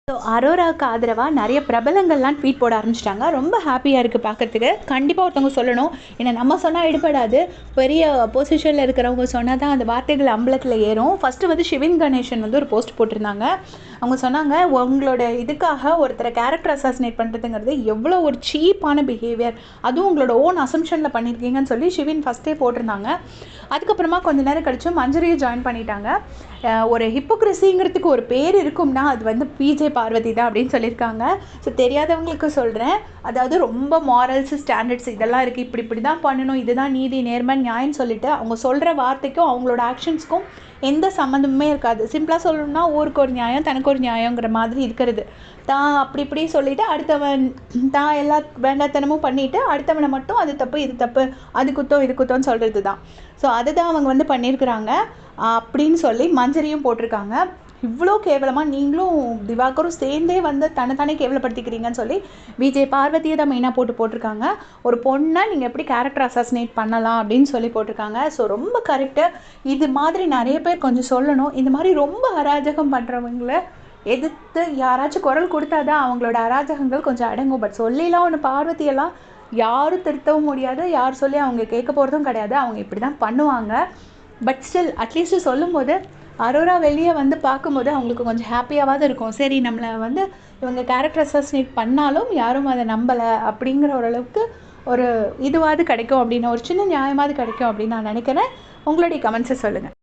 So அரோராவுக்கு ஆதரவாக நிறைய பிரபலங்கள்லாம் tweet போட ஆரம்பிச்சிட்டாங்க. ரொம்ப ஹாப்பியாக இருக்குது பார்க்கறதுக்கு. கண்டிப்பாக ஒருத்தவங்க சொல்லணும். ஏன்னா நம்ம சொன்னால் எடுபடாது. பெரிய பொசிஷனில் இருக்கிறவங்க சொன்னால் தான் அந்த வார்த்தைகள் அம்பலத்தில் ஏறும். ஃபஸ்ட்டு வந்து ஷிவின் கணேசன் வந்து ஒரு போஸ்ட் போட்டிருந்தாங்க. அவங்க சொன்னாங்க, உங்களோட இதுக்காக ஒருத்தரை கேரக்டர் அசாசினேட் பண்ணுறதுங்கிறது எவ்வளோ ஒரு சீப்பான பிஹேவியர், அதுவும் உங்களோட ஓன் அசம்ஷனில் பண்ணியிருக்கீங்கன்னு சொல்லி ஷிவின் ஃபஸ்ட்டே போட்டிருந்தாங்க. அதுக்கப்புறமா கொஞ்சம் நேரம் கழிச்சு மஞ்சரியை ஜாயின் பண்ணிட்டாங்க. ஒரு ஹிப்போக்ரஸிங்கிறதுக்கு ஒரு பேர் இருக்கும்னா அது வந்து பிஜே பார்வதி தான் அப்படின்னு சொல்லியிருக்காங்க. ஸோ தெரியாதவங்களுக்கு சொல்கிறேன். அதாவது ரொம்ப மாரல்ஸ், ஸ்டாண்டர்ட்ஸ் இதெல்லாம் இருக்குது, இப்படி தான் பண்ணணும், இதுதான் நீதி, நேர்மை, நியாயம்னு சொல்லிட்டு அவங்க சொல்கிற வார்த்தைக்கும் அவங்களோட ஆக்ஷன்ஸ்க்கும் எந்த சம்மந்தமுமே இருக்காது. சிம்பிளாக சொல்லணும்னா ஊருக்கு ஒரு நியாயம், தனக்கு ஒரு நியாயங்கிற மாதிரி இருக்கிறது. தான் இப்படி சொல்லிவிட்டு அடுத்தவன் தான் எல்லா வேண்டாத்தனமும் பண்ணிவிட்டு அடுத்தவனை மட்டும் அது தப்பு, இது தப்பு, அது குத்தம், இது குத்தம்னு சொல்கிறது தான். ஸோ அதுதான் அவங்க வந்து பண்ணியிருக்கிறாங்க அப்படின்னு சொல்லி மஞ்சரியும் போட்டிருக்காங்க. இவ்வளோ கேவலமாக நீங்களும் திவாகரும் சேர்ந்தே வந்து தன்னைத்தானே கேவலப்படுத்திக்கிறீங்கன்னு சொல்லி விஜய் பார்வதியை தான் மெயினாக போட்டிருக்காங்க. ஒரு பொண்ணை நீங்கள் எப்படி கேரக்டர் அசாசினேட் பண்ணலாம் அப்படின்னு சொல்லி போட்டிருக்காங்க. ஸோ ரொம்ப கரெக்டு. இது மாதிரி நிறைய பேர் கொஞ்சம் சொல்லணும். இந்த மாதிரி ரொம்ப அராஜகம் பண்ணுறவங்கள எதிர்த்து யாராச்சும் குரல் கொடுத்தா தான் அவங்களோட அராஜகங்கள் கொஞ்சம் அடங்கும். பட் சொல்லிலாம் ஒன்று பார்வதியெல்லாம் யாரும் திருத்தவும் முடியாது, யார் சொல்லி அவங்க கேட்க போகிறதும் கிடையாது. அவங்க இப்படி தான் பண்ணுவாங்க. பட் ஸ்டில் அட்லீஸ்ட்டு சொல்லும்போது அரோரா வெளியே வந்து பார்க்கும்போது அவங்களுக்கு கொஞ்சம் ஹாப்பியாவது இருக்கும். சரி, நம்மளை வந்து இவங்க கேரக்டர் அசாசினேட் பண்ணாலும் யாரும் அதை நம்பலை அப்படிங்கிற ஓரளவுக்கு ஒரு இதுவாவது கிடைக்கும் அப்படின்னு, ஒரு சின்ன நியாயமாவது கிடைக்கும் அப்படின்னு நான் நினைக்கிறேன். உங்களுடைய கமெண்ட்ஸை சொல்லுங்கள்.